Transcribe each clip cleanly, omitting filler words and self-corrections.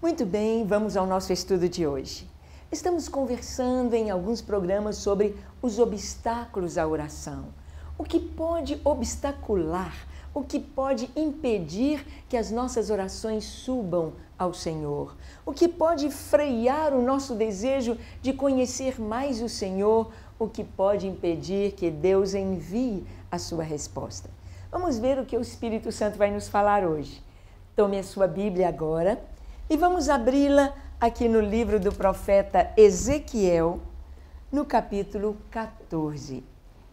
Muito bem, vamos ao nosso estudo de hoje. Estamos conversando em alguns programas sobre os obstáculos à oração. O que pode obstacular, o que pode impedir que as nossas orações subam ao Senhor. O que pode frear o nosso desejo de conhecer mais o Senhor, o que pode impedir que Deus envie a sua resposta. Vamos ver o que o Espírito Santo vai nos falar hoje. Tome a sua Bíblia agora e vamos abri-la aqui no livro do profeta Ezequiel, no capítulo 14.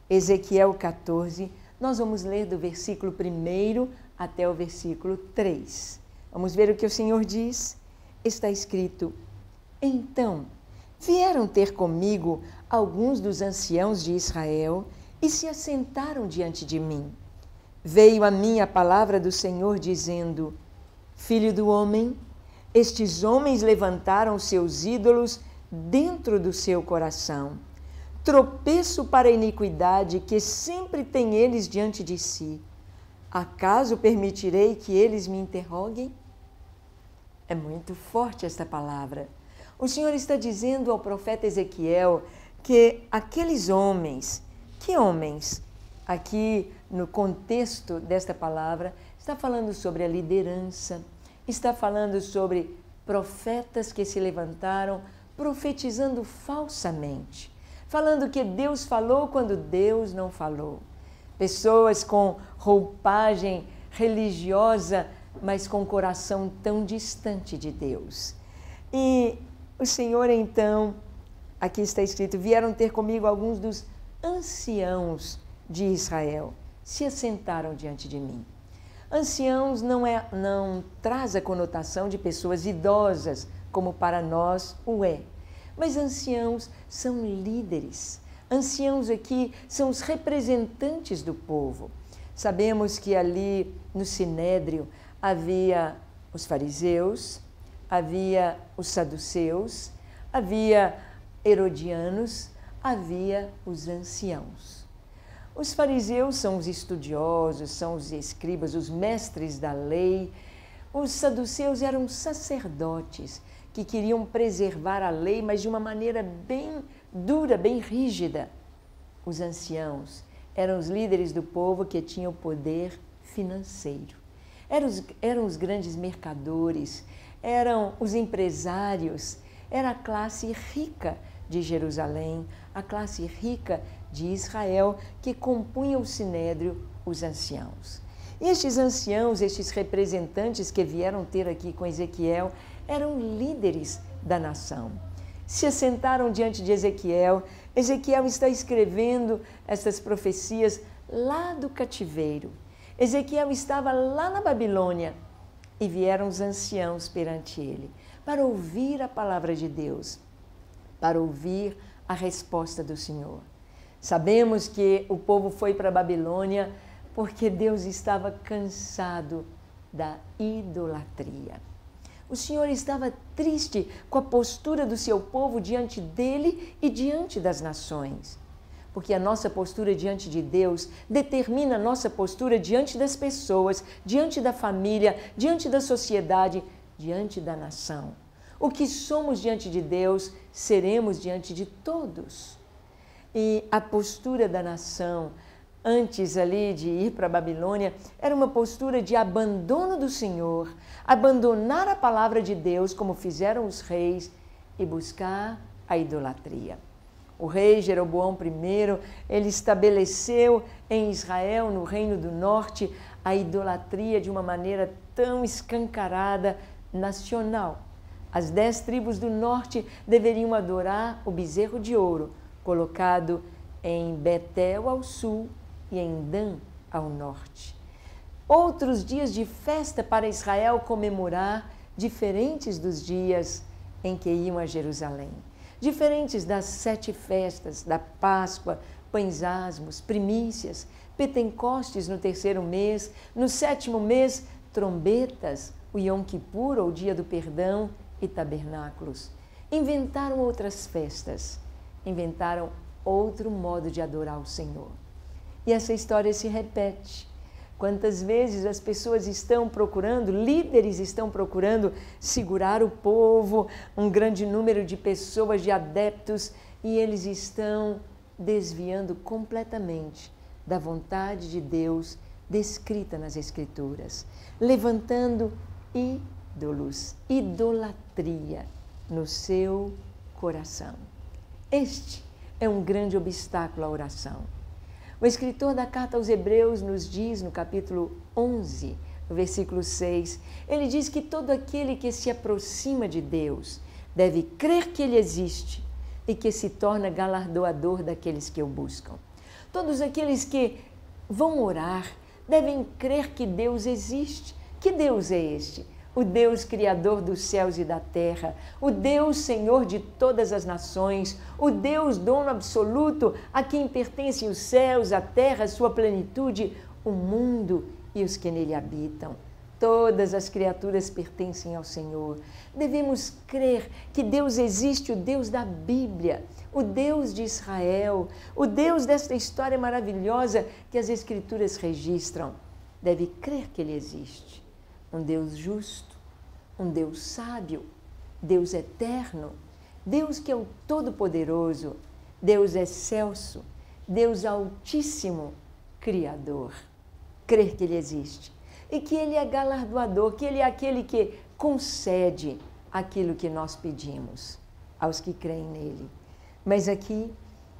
Ezequiel 14, nós vamos ler do versículo 1 até o versículo 3. Vamos ver o que o Senhor diz. Está escrito: Então vieram ter comigo alguns dos anciãos de Israel e se assentaram diante de mim. Veio a mim a palavra do Senhor dizendo: Filho do homem, estes homens levantaram seus ídolos dentro do seu coração. Tropeço para a iniquidade que sempre têm eles diante de si. Acaso permitirei que eles me interroguem? É muito forte esta palavra. O Senhor está dizendo ao profeta Ezequiel que aqueles homens, que homens? Aqui no contexto desta palavra, está falando sobre a liderança, está falando sobre profetas que se levantaram profetizando falsamente, falando que Deus falou quando Deus não falou. Pessoas com roupagem religiosa, mas com coração tão distante de Deus. E o Senhor então, aqui está escrito, vieram ter comigo alguns dos anciãos de Israel, se assentaram diante de mim. Anciãos não traz a conotação de pessoas idosas, como para nós o é. Mas anciãos são líderes. Anciãos aqui são os representantes do povo. Sabemos que ali no Sinédrio havia os fariseus, havia os saduceus, havia herodianos, havia os anciãos. Os fariseus são os estudiosos, são os escribas, os mestres da lei. Os saduceus eram sacerdotes que queriam preservar a lei, mas de uma maneira bem dura, bem rígida. Os anciãos eram os líderes do povo que tinham poder financeiro. Eram os grandes mercadores, eram os empresários, era a classe rica de Jerusalém, a classe rica de Israel, que compunha o Sinédrio, os anciãos. E estes anciãos, estes representantes que vieram ter aqui com Ezequiel, eram líderes da nação. Se assentaram diante de Ezequiel. Ezequiel está escrevendo essas profecias lá do cativeiro. Ezequiel estava lá na Babilônia e vieram os anciãos perante ele para ouvir a palavra de Deus, para ouvir a resposta do Senhor. Sabemos que o povo foi para a Babilônia porque Deus estava cansado da idolatria. O Senhor estava triste com a postura do seu povo diante dele e diante das nações. Porque a nossa postura diante de Deus determina a nossa postura diante das pessoas, diante da família, diante da sociedade, diante da nação. O que somos diante de Deus, seremos diante de todos. E a postura da nação, antes ali de ir para a Babilônia, era uma postura de abandono do Senhor, abandonar a palavra de Deus, como fizeram os reis, e buscar a idolatria. O rei Jeroboão I, ele estabeleceu em Israel, no Reino do Norte, a idolatria de uma maneira tão escancarada, nacional. As 10 tribos do norte deveriam adorar o bezerro de ouro, colocado em Betel ao sul e em Dan ao norte. Outros dias de festa para Israel comemorar, diferentes dos dias em que iam a Jerusalém. Diferentes das 7 festas, da Páscoa, pães asmos, primícias, Pentecostes no 3º mês, no 7º mês, trombetas, o Yom Kippur, ou Dia do Perdão, e tabernáculos. Inventaram outras festas, inventaram outro modo de adorar o Senhor. E essa história se repete. Quantas vezes as pessoas estão procurando, líderes estão procurando segurar o povo, um grande número de pessoas, de adeptos, e eles estão desviando completamente da vontade de Deus descrita nas Escrituras, levantando ídolos, idolatria no seu coração. Este é um grande obstáculo à oração. O escritor da carta aos Hebreus nos diz, no capítulo 11, no versículo 6, ele diz que todo aquele que se aproxima de Deus deve crer que Ele existe e que se torna galardoador daqueles que o buscam. Todos aqueles que vão orar devem crer que Deus existe. Que Deus é este? O Deus Criador dos céus e da terra, o Deus Senhor de todas as nações, o Deus dono absoluto a quem pertencem os céus, a terra, a sua plenitude, o mundo e os que nele habitam. Todas as criaturas pertencem ao Senhor. Devemos crer que Deus existe, o Deus da Bíblia, o Deus de Israel, o Deus desta história maravilhosa que as Escrituras registram. Deve crer que Ele existe. Um Deus justo, um Deus sábio, Deus eterno, Deus que é o Todo-Poderoso, Deus excelso, Deus altíssimo, Criador. Crer que Ele existe e que Ele é galardoador, que Ele é aquele que concede aquilo que nós pedimos aos que creem nele. Mas aqui,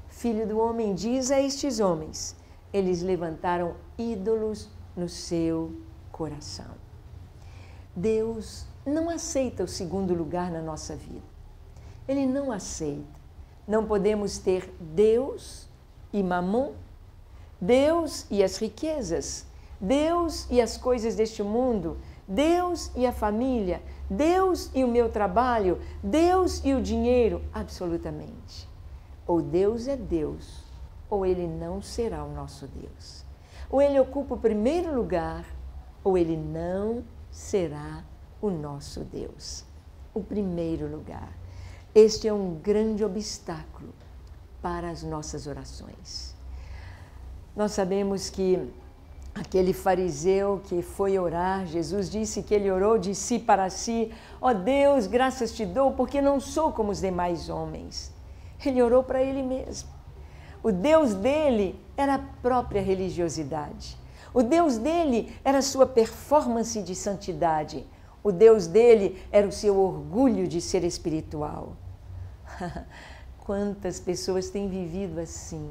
Filho do Homem diz a estes homens, eles levantaram ídolos no seu coração. Deus não aceita o segundo lugar na nossa vida. Ele não aceita. Não podemos ter Deus e Mamon, Deus e as riquezas, Deus e as coisas deste mundo, Deus e a família, Deus e o meu trabalho, Deus e o dinheiro, absolutamente. Ou Deus é Deus, ou Ele não será o nosso Deus. Ou Ele ocupa o primeiro lugar, ou Ele não será o nosso Deus. O primeiro lugar. Este é um grande obstáculo para as nossas orações. Nós sabemos que aquele fariseu que foi orar, Jesus disse que ele orou de si para si, ó Deus, graças te dou, porque não sou como os demais homens. Ele orou para ele mesmo. O Deus dele era a própria religiosidade. O Deus dele era a sua performance de santidade. O Deus dele era o seu orgulho de ser espiritual. Quantas pessoas têm vivido assim?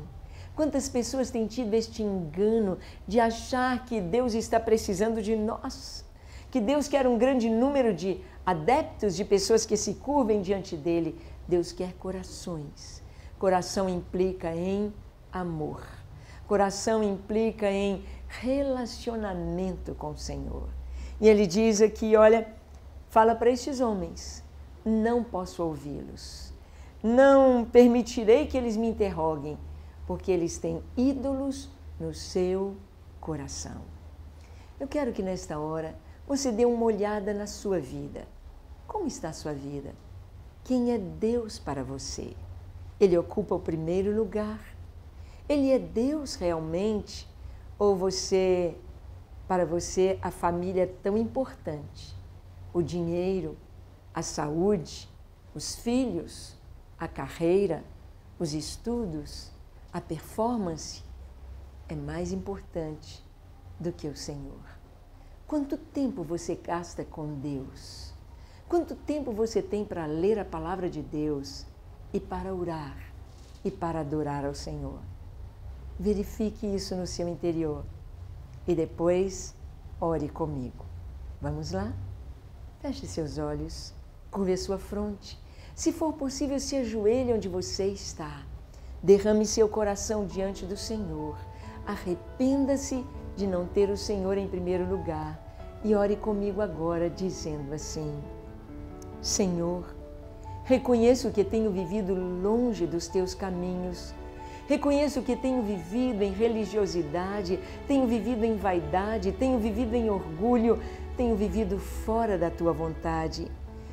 Quantas pessoas têm tido este engano de achar que Deus está precisando de nós? Que Deus quer um grande número de adeptos, de pessoas que se curvem diante dele. Deus quer corações. Coração implica em amor. Coração implica em relacionamento com o Senhor. E ele diz aqui, olha, fala para estes homens, não posso ouvi-los, não permitirei que eles me interroguem, porque eles têm ídolos no seu coração. Eu quero que nesta hora você dê uma olhada na sua vida. Como está a sua vida? Quem é Deus para você? Ele ocupa o primeiro lugar? Ele é Deus realmente? Ou para você, a família é tão importante? O dinheiro, a saúde, os filhos, a carreira, os estudos, a performance é mais importante do que o Senhor. Quanto tempo você gasta com Deus? Quanto tempo você tem para ler a palavra de Deus e para orar e para adorar ao Senhor? Verifique isso no seu interior e depois ore comigo. Vamos lá? Feche seus olhos, curve a sua fronte. Se for possível, se ajoelhe onde você está. Derrame seu coração diante do Senhor. Arrependa-se de não ter o Senhor em primeiro lugar e ore comigo agora dizendo assim: Senhor, reconheço que tenho vivido longe dos teus caminhos. Reconheço que tenho vivido em religiosidade, tenho vivido em vaidade, tenho vivido em orgulho, tenho vivido fora da tua vontade.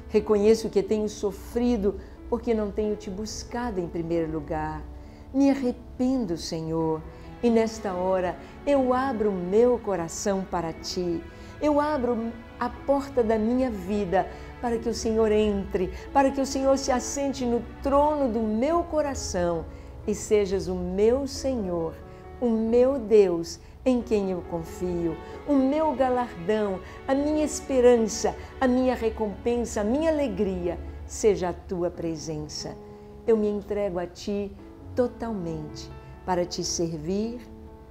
Reconheço que tenho sofrido porque não tenho te buscado em primeiro lugar. Me arrependo, Senhor, E nesta hora eu abro o meu coração para Ti. Eu abro a porta da minha vida para que o Senhor entre, para que o Senhor se assente no trono do meu coração e sejas o meu Senhor, o meu Deus em quem eu confio, o meu galardão, a minha esperança, a minha recompensa, a minha alegria, seja a Tua presença. Eu me entrego a Ti totalmente para Te servir,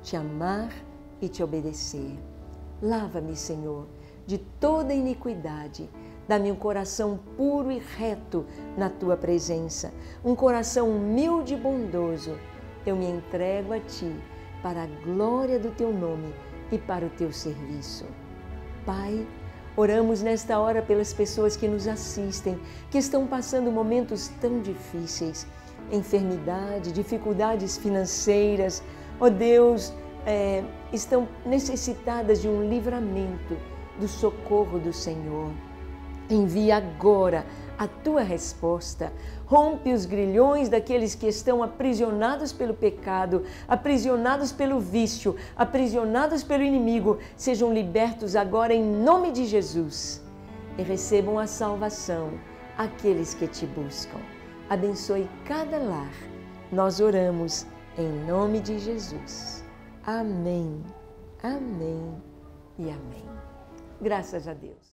Te amar e Te obedecer. Lava-me, Senhor, de toda iniquidade. Dá-me um coração puro e reto na Tua presença, um coração humilde e bondoso. Eu me entrego a Ti para a glória do Teu nome e para o Teu serviço. Pai, oramos nesta hora pelas pessoas que nos assistem, que estão passando momentos tão difíceis, enfermidade, dificuldades financeiras. Ó Deus, estão necessitadas de um livramento do socorro do Senhor. Envia agora a Tua resposta. Rompe os grilhões daqueles que estão aprisionados pelo pecado, aprisionados pelo vício, aprisionados pelo inimigo. Sejam libertos agora em nome de Jesus e recebam a salvação aqueles que Te buscam. Abençoe cada lar. Nós oramos em nome de Jesus. Amém, amém e amém. Graças a Deus.